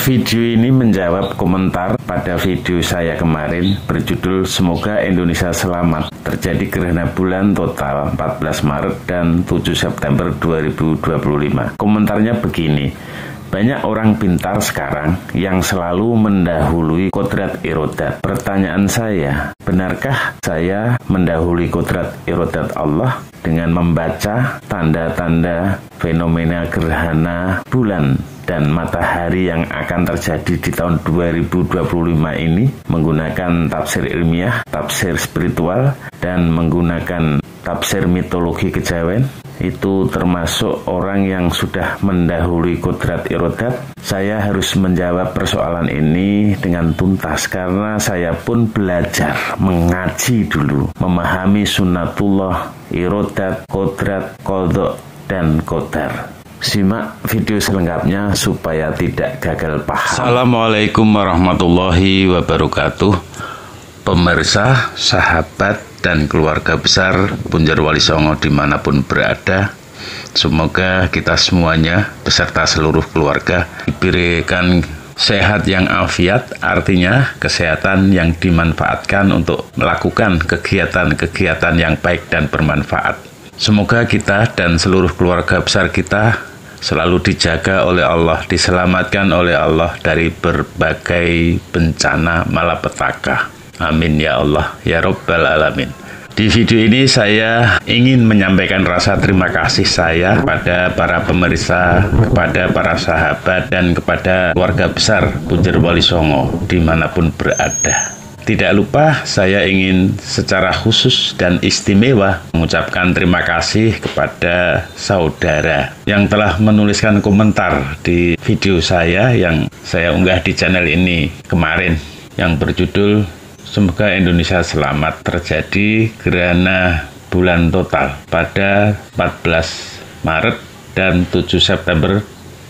Video ini menjawab komentar pada video saya kemarin berjudul "Semoga Indonesia Selamat". Terjadi gerhana bulan total 14 Maret dan 7 September 2025. Komentarnya begini: banyak orang pintar sekarang yang selalu mendahului kodrat irodat. Pertanyaan saya, benarkah saya mendahului kodrat irodat Allah dengan membaca tanda-tanda fenomena gerhana bulan dan matahari yang akan terjadi di tahun 2025 ini menggunakan tafsir ilmiah, tafsir spiritual, dan menggunakan tafsir mitologi kejawen? Itu termasuk orang yang sudah mendahului kodrat irodat. Saya harus menjawab persoalan ini dengan tuntas karena saya pun belajar mengaji dulu, memahami sunnatullah, irodat, kodrat, qadha, dan qadar. Simak video selengkapnya supaya tidak gagal paham. Assalamualaikum warahmatullahi wabarakatuh. Pemirsa, sahabat, dan keluarga besar Punjer Wali Songo dimanapun berada, semoga kita semuanya beserta seluruh keluarga diberikan sehat yang afiat, artinya kesehatan yang dimanfaatkan untuk melakukan kegiatan-kegiatan yang baik dan bermanfaat. Semoga kita dan seluruh keluarga besar kita selalu dijaga oleh Allah, diselamatkan oleh Allah dari berbagai bencana malapetaka. Amin ya Allah, ya Rabbal Alamin. Di video ini saya ingin menyampaikan rasa terima kasih saya kepada para pemirsa, kepada para sahabat, dan kepada keluarga besar Punjer Wali Songo dimanapun berada. Tidak lupa saya ingin secara khusus dan istimewa mengucapkan terima kasih kepada saudara yang telah menuliskan komentar di video saya yang saya unggah di channel ini kemarin, yang berjudul "Semoga Indonesia Selamat". Terjadi gerhana bulan total pada 14 Maret dan 7 September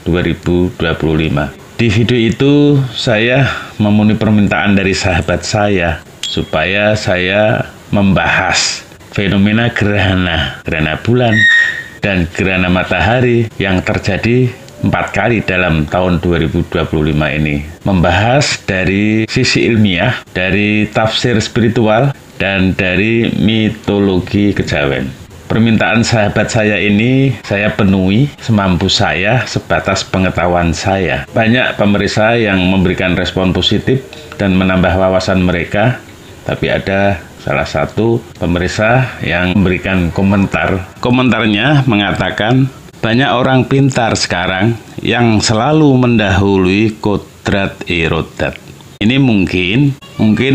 2025. Di video itu saya memenuhi permintaan dari sahabat saya supaya saya membahas fenomena gerhana bulan dan gerhana matahari yang terjadi 4 kali dalam tahun 2025 ini. Membahas dari sisi ilmiah, dari tafsir spiritual, dan dari mitologi kejawen. Permintaan sahabat saya ini saya penuhi semampu saya, sebatas pengetahuan saya. Banyak pemirsa yang memberikan respon positif dan menambah wawasan mereka, tapi ada salah satu pemirsa yang memberikan komentar. Komentarnya mengatakan, banyak orang pintar sekarang yang selalu mendahului kodrat irodat. Ini mungkin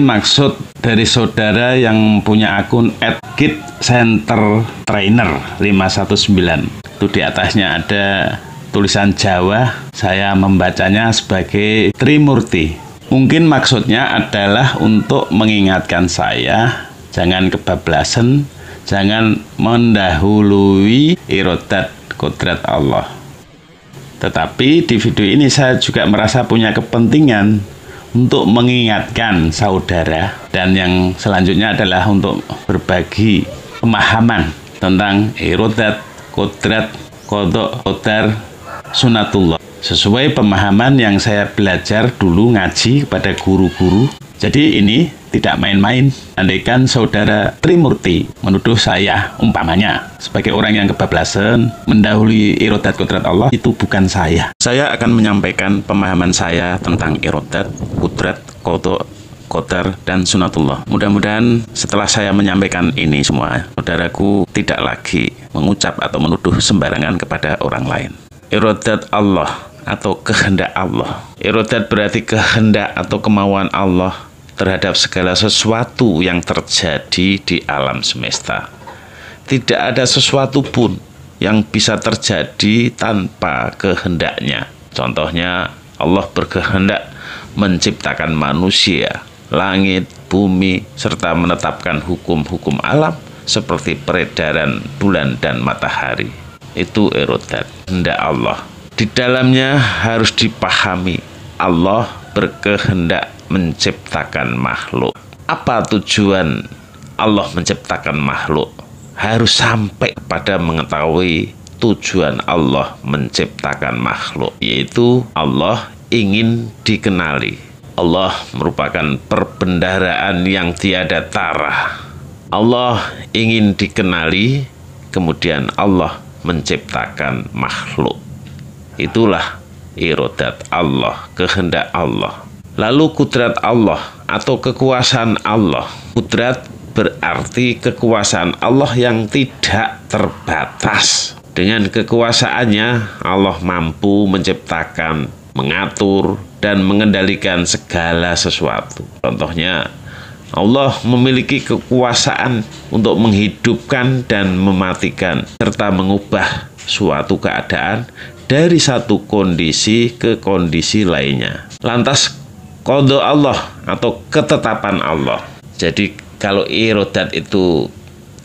maksud dari saudara yang punya akun @kitcentertrainer519. Itu di atasnya ada tulisan Jawa, saya membacanya sebagai Trimurti. Mungkin maksudnya adalah untuk mengingatkan saya, jangan kebablasan, jangan mendahului irodat kodrat Allah. Tetapi di video ini saya juga merasa punya kepentingan untuk mengingatkan saudara, dan yang selanjutnya adalah untuk berbagi pemahaman tentang irodat, kodrat, qadha, qadar, sunnatullah sesuai pemahaman yang saya belajar dulu ngaji kepada guru-guru. Jadi ini tidak main-main. Andaikan saudara Trimurti menuduh saya umpamanya sebagai orang yang kebablasan mendahului irodat kodrat Allah, itu bukan saya. Saya akan menyampaikan pemahaman saya tentang irodat, kodrat, qadha, qadar, dan sunnatullah. Mudah-mudahan setelah saya menyampaikan ini semua, saudaraku tidak lagi mengucap atau menuduh sembarangan kepada orang lain. Irodat Allah atau kehendak Allah. Irodat berarti kehendak atau kemauan Allah terhadap segala sesuatu yang terjadi di alam semesta. Tidak ada sesuatu pun yang bisa terjadi tanpa kehendaknya. Contohnya, Allah berkehendak menciptakan manusia, langit, bumi, serta menetapkan hukum-hukum alam seperti peredaran bulan dan matahari. Itu irodat, kehendak Allah. Di dalamnya harus dipahami, Allah berkehendak menciptakan makhluk. Apa tujuan Allah menciptakan makhluk? Harus sampai pada mengetahui tujuan Allah menciptakan makhluk, yaitu Allah ingin dikenali. Allah merupakan perbendaharaan yang tiada tara. Allah ingin dikenali, kemudian Allah menciptakan makhluk. Itulah irodat Allah, kehendak Allah. Lalu kudrat Allah atau kekuasaan Allah. Kudrat berarti kekuasaan Allah yang tidak terbatas. Dengan kekuasaannya, Allah mampu menciptakan, mengatur, dan mengendalikan segala sesuatu. Contohnya, Allah memiliki kekuasaan untuk menghidupkan dan mematikan, serta mengubah suatu keadaan dari satu kondisi ke kondisi lainnya. Lantas, qada Allah atau ketetapan Allah. Jadi, kalau irodat itu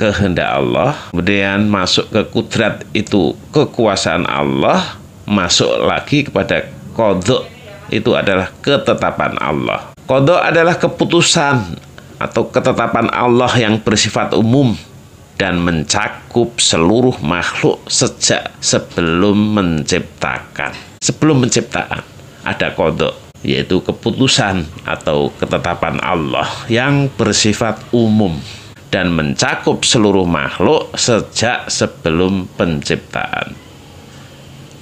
kehendak Allah, kemudian masuk ke kudrat itu kekuasaan Allah, masuk lagi kepada qada, itu adalah ketetapan Allah. Qada adalah keputusan atau ketetapan Allah yang bersifat umum dan mencakup seluruh makhluk sejak sebelum menciptakan. Sebelum penciptaan ada qada, yaitu keputusan atau ketetapan Allah yang bersifat umum dan mencakup seluruh makhluk sejak sebelum penciptaan.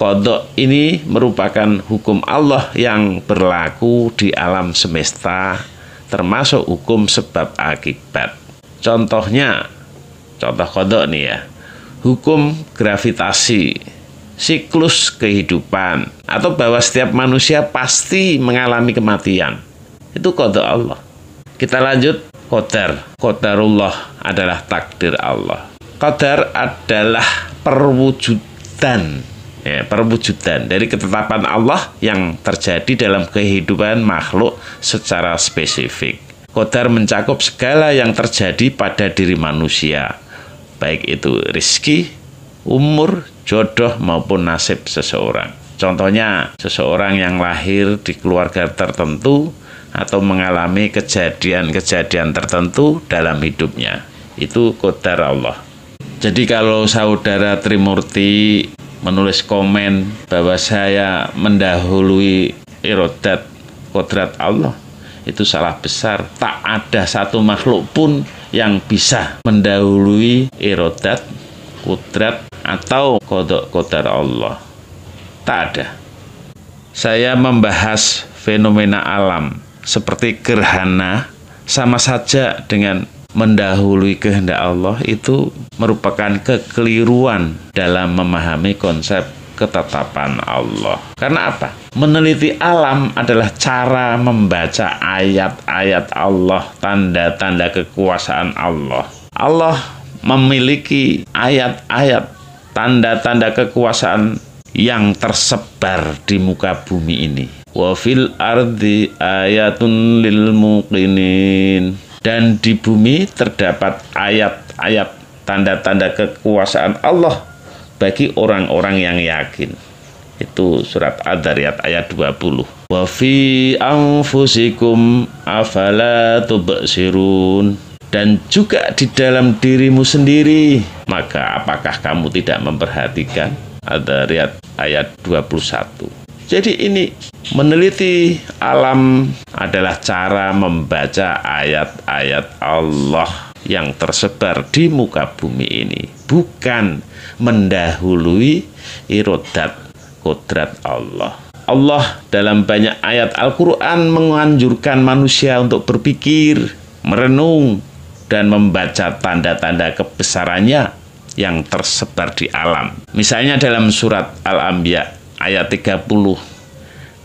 Qada ini merupakan hukum Allah yang berlaku di alam semesta, termasuk hukum sebab akibat. Contohnya, contoh qada nih ya, hukum gravitasi, siklus kehidupan, atau bahwa setiap manusia pasti mengalami kematian. Itu qada Allah. Kita lanjut. Qadarullah adalah takdir Allah. Qadar adalah perwujudan dari ketetapan Allah yang terjadi dalam kehidupan makhluk secara spesifik. Qadar mencakup segala yang terjadi pada diri manusia, baik itu rizki, umur, jodoh maupun nasib seseorang. Contohnya, seseorang yang lahir di keluarga tertentu atau mengalami kejadian-kejadian tertentu dalam hidupnya. Itu qadar Allah. Jadi kalau saudara Trimurti menulis komen bahwa saya mendahului irodat kodrat Allah, itu salah besar. Tak ada satu makhluk pun yang bisa mendahului irodat, kodrat, atau qadar Allah. Tak ada. Saya membahas fenomena alam seperti gerhana, sama saja dengan mendahului kehendak Allah. Itu merupakan kekeliruan dalam memahami konsep ketetapan Allah. Karena apa? Meneliti alam adalah cara membaca ayat-ayat Allah, tanda-tanda kekuasaan Allah. Allah memiliki ayat-ayat, tanda-tanda kekuasaan yang tersebar di muka bumi ini. Wa fil ardi ayatun lil muqinin. Dan di bumi terdapat ayat-ayat, tanda-tanda kekuasaan Allah bagi orang-orang yang yakin. Itu surat Ad-Dariyat ayat 20. Wa fi anfusikum afala tubsirun. Dan juga di dalam dirimu sendiri, maka apakah kamu tidak memperhatikan? Ad-Dariyat ayat 21. Jadi ini meneliti alam adalah cara membaca ayat-ayat Allah yang tersebar di muka bumi ini, bukan mendahului irodat kodrat Allah. Allah dalam banyak ayat Al-Quran menganjurkan manusia untuk berpikir, merenung, dan membaca tanda-tanda kebesarannya yang tersebar di alam. Misalnya dalam surat Al-Anbiya ayat 30.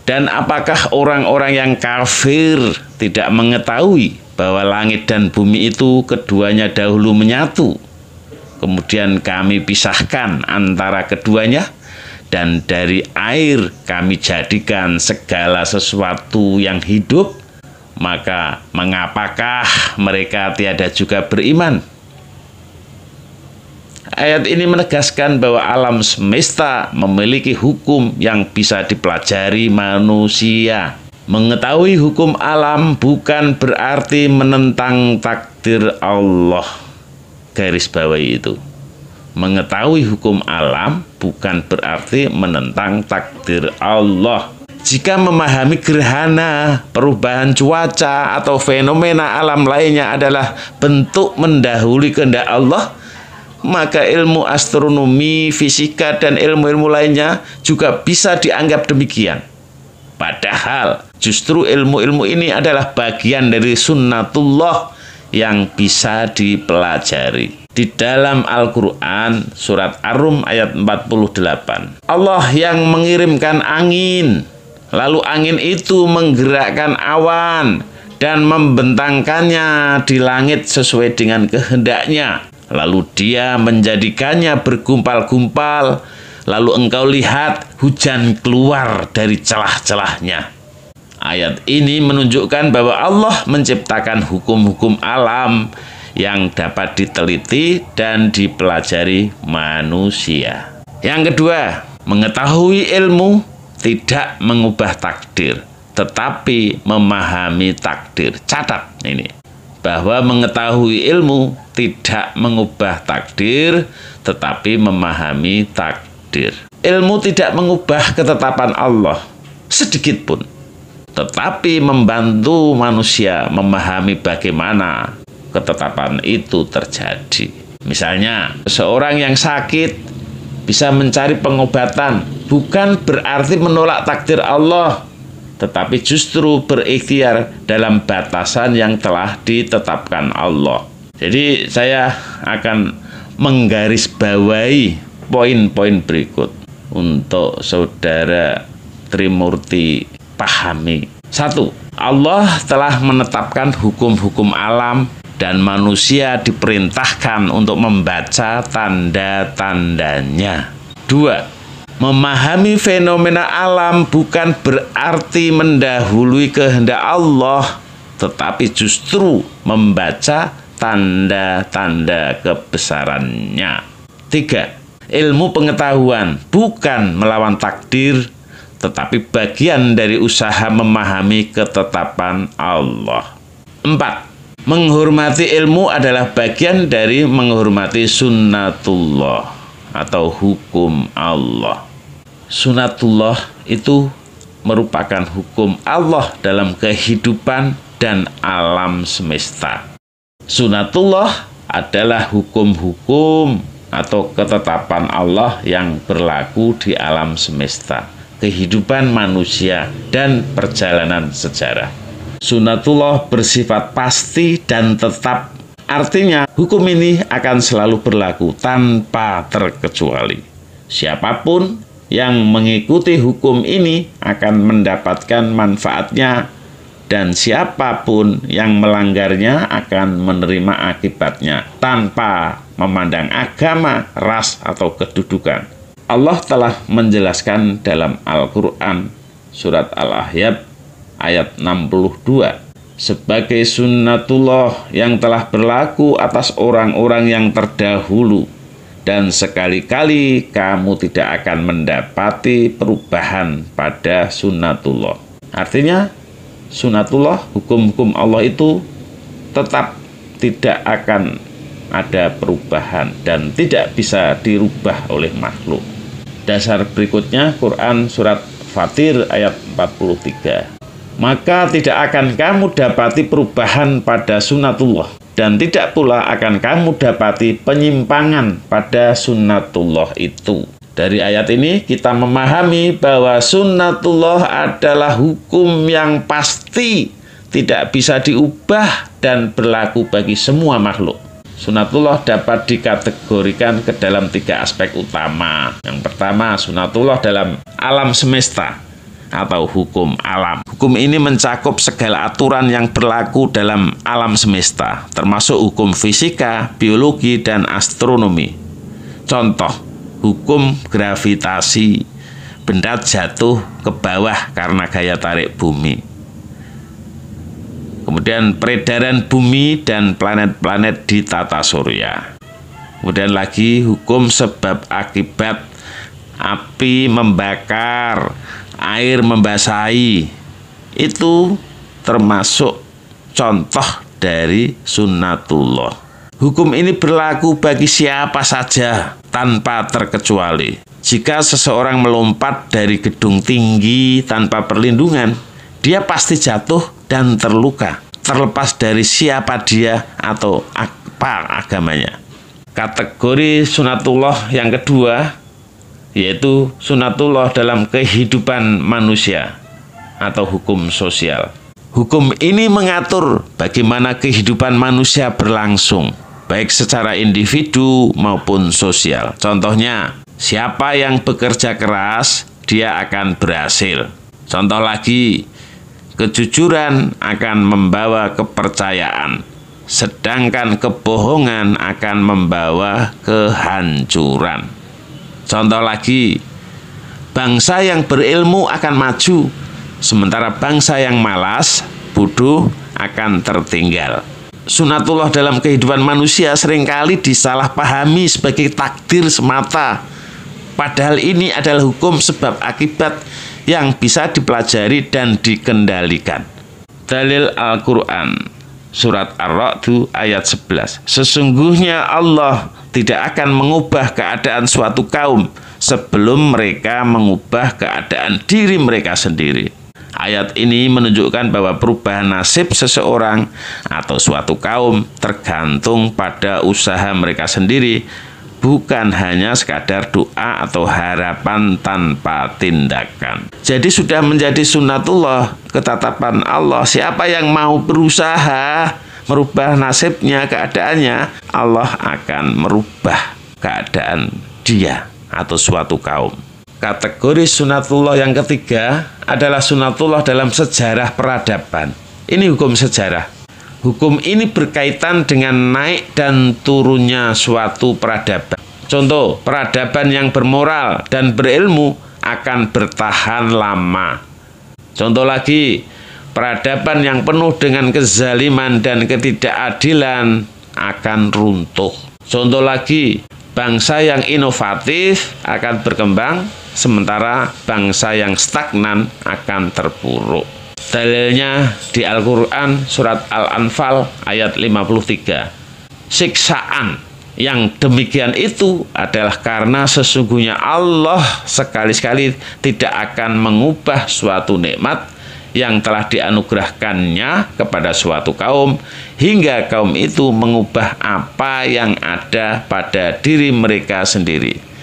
Dan apakah orang-orang yang kafir tidak mengetahui bahwa langit dan bumi itu keduanya dahulu menyatu, kemudian kami pisahkan antara keduanya, dan dari air kami jadikan segala sesuatu yang hidup, maka mengapakah mereka tiada juga beriman? Ayat ini menegaskan bahwa alam semesta memiliki hukum yang bisa dipelajari manusia. Mengetahui hukum alam bukan berarti menentang takdir Allah. Garis bawahi itu. Mengetahui hukum alam bukan berarti menentang takdir Allah. Jika memahami gerhana, perubahan cuaca, atau fenomena alam lainnya adalah bentuk mendahului kehendak Allah, maka ilmu astronomi, fisika, dan ilmu-ilmu lainnya juga bisa dianggap demikian. Padahal justru ilmu-ilmu ini adalah bagian dari sunnatullah yang bisa dipelajari. Di dalam Al-Quran, surat Ar-Rum ayat 48, Allah yang mengirimkan angin, lalu angin itu menggerakkan awan dan membentangkannya di langit sesuai dengan kehendaknya. Lalu dia menjadikannya bergumpal-gumpal, lalu engkau lihat hujan keluar dari celah-celahnya. Ayat ini menunjukkan bahwa Allah menciptakan hukum-hukum alam yang dapat diteliti dan dipelajari manusia. Yang kedua, mengetahui ilmu tidak mengubah takdir, tetapi memahami takdir. Catat ini, bahwa mengetahui ilmu tidak mengubah takdir, tetapi memahami takdir. Ilmu tidak mengubah ketetapan Allah sedikit pun, tetapi membantu manusia memahami bagaimana ketetapan itu terjadi. Misalnya, seorang yang sakit bisa mencari pengobatan, bukan berarti menolak takdir Allah, tetapi justru berikhtiar dalam batasan yang telah ditetapkan Allah. Jadi saya akan menggarisbawahi poin-poin berikut untuk saudara Trimurti pahami. 1. Allah telah menetapkan hukum-hukum alam dan manusia diperintahkan untuk membaca tanda-tandanya. 2. Memahami fenomena alam bukan berarti mendahului kehendak Allah, tetapi justru membaca tanda-tanda kebesarannya. 3. Ilmu pengetahuan bukan melawan takdir, tetapi bagian dari usaha memahami ketetapan Allah. 4. Menghormati ilmu adalah bagian dari menghormati sunnatullah atau hukum Allah. Sunnatullah itu merupakan hukum Allah dalam kehidupan dan alam semesta. Sunnatullah adalah hukum-hukum atau ketetapan Allah yang berlaku di alam semesta, kehidupan manusia, dan perjalanan sejarah. Sunnatullah bersifat pasti dan tetap. Artinya, hukum ini akan selalu berlaku tanpa terkecuali. Siapapun yang mengikuti hukum ini akan mendapatkan manfaatnya, dan siapapun yang melanggarnya akan menerima akibatnya tanpa memandang agama, ras, atau kedudukan. Allah telah menjelaskan dalam Al-Quran, surat Al-Ahzab ayat 62, sebagai sunnatullah yang telah berlaku atas orang-orang yang terdahulu, dan sekali-kali kamu tidak akan mendapati perubahan pada sunnatullah. Artinya, sunnatullah, hukum-hukum Allah itu tetap tidak akan ada perubahan dan tidak bisa dirubah oleh makhluk. Dasar berikutnya, Quran surat Fatir ayat 43. Maka tidak akan kamu dapati perubahan pada sunnatullah, dan tidak pula akan kamu dapati penyimpangan pada sunnatullah itu. Dari ayat ini kita memahami bahwa sunnatullah adalah hukum yang pasti, tidak bisa diubah dan berlaku bagi semua makhluk. Sunnatullah dapat dikategorikan ke dalam 3 aspek utama. Yang pertama, sunnatullah dalam alam semesta atau hukum alam. Hukum ini mencakup segala aturan yang berlaku dalam alam semesta, termasuk hukum fisika, biologi, dan astronomi. Contoh, hukum gravitasi, benda jatuh ke bawah karena gaya tarik bumi. Kemudian peredaran bumi dan planet-planet di tata surya. Kemudian lagi hukum sebab akibat, api membakar, air membasahi. Itu termasuk contoh dari sunnatullah. Hukum ini berlaku bagi siapa saja tanpa terkecuali. Jika seseorang melompat dari gedung tinggi tanpa perlindungan, dia pasti jatuh dan terluka, terlepas dari siapa dia atau apa agamanya. Kategori sunatullah yang kedua yaitu sunatullah dalam kehidupan manusia atau hukum sosial. Hukum ini mengatur bagaimana kehidupan manusia berlangsung, baik secara individu maupun sosial. Contohnya, siapa yang bekerja keras, dia akan berhasil. Contoh lagi, kejujuran akan membawa kepercayaan, sedangkan kebohongan akan membawa kehancuran. Contoh lagi, bangsa yang berilmu akan maju, sementara bangsa yang malas, bodoh akan tertinggal. Sunatullah dalam kehidupan manusia seringkali disalahpahami sebagai takdir semata. Padahal ini adalah hukum sebab akibat yang bisa dipelajari dan dikendalikan. Dalil Al-Quran, Surat Ar-Ra'd ayat 11. Sesungguhnya Allah tidak akan mengubah keadaan suatu kaum sebelum mereka mengubah keadaan diri mereka sendiri. Ayat ini menunjukkan bahwa perubahan nasib seseorang atau suatu kaum tergantung pada usaha mereka sendiri, bukan hanya sekadar doa atau harapan tanpa tindakan. Jadi sudah menjadi sunatullah, ketetapan Allah, siapa yang mau berusaha merubah nasibnya, keadaannya, Allah akan merubah keadaan dia atau suatu kaum. Kategori sunatullah yang ketiga adalah sunatullah dalam sejarah peradaban. Ini hukum sejarah. Hukum ini berkaitan dengan naik dan turunnya suatu peradaban. Contoh, peradaban yang bermoral dan berilmu akan bertahan lama. Contoh lagi, peradaban yang penuh dengan kezaliman dan ketidakadilan akan runtuh. Contoh lagi, bangsa yang inovatif akan berkembang, sementara bangsa yang stagnan akan terpuruk. Dalilnya di Al-Quran surat Al-Anfal ayat 53. Siksaan yang demikian itu adalah karena sesungguhnya Allah sekali-sekali tidak akan mengubah suatu nikmat yang telah dianugerahkannya kepada suatu kaum hingga kaum itu mengubah apa yang ada pada diri mereka sendiri.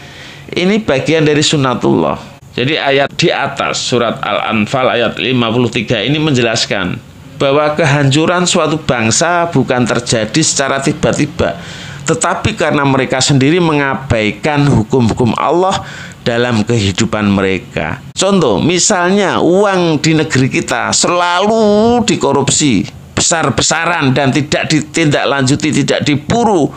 Ini bagian dari sunatullah. Jadi ayat di atas surat Al-Anfal ayat 53 ini menjelaskan bahwa kehancuran suatu bangsa bukan terjadi secara tiba-tiba, tetapi karena mereka sendiri mengabaikan hukum-hukum Allah dalam kehidupan mereka. Contoh, misalnya uang di negeri kita selalu dikorupsi besar-besaran dan tidak ditindaklanjuti, tidak diburu,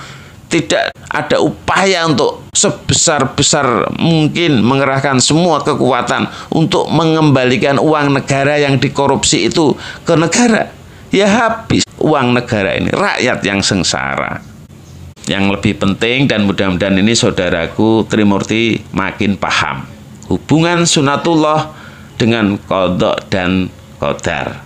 tidak ada upaya untuk sebesar-besar mungkin mengerahkan semua kekuatan untuk mengembalikan uang negara yang dikorupsi itu ke negara. Ya habis uang negara ini, rakyat yang sengsara. Yang lebih penting dan mudah-mudahan ini saudaraku Trimurti makin paham hubungan sunatullah dengan qadha dan qadar.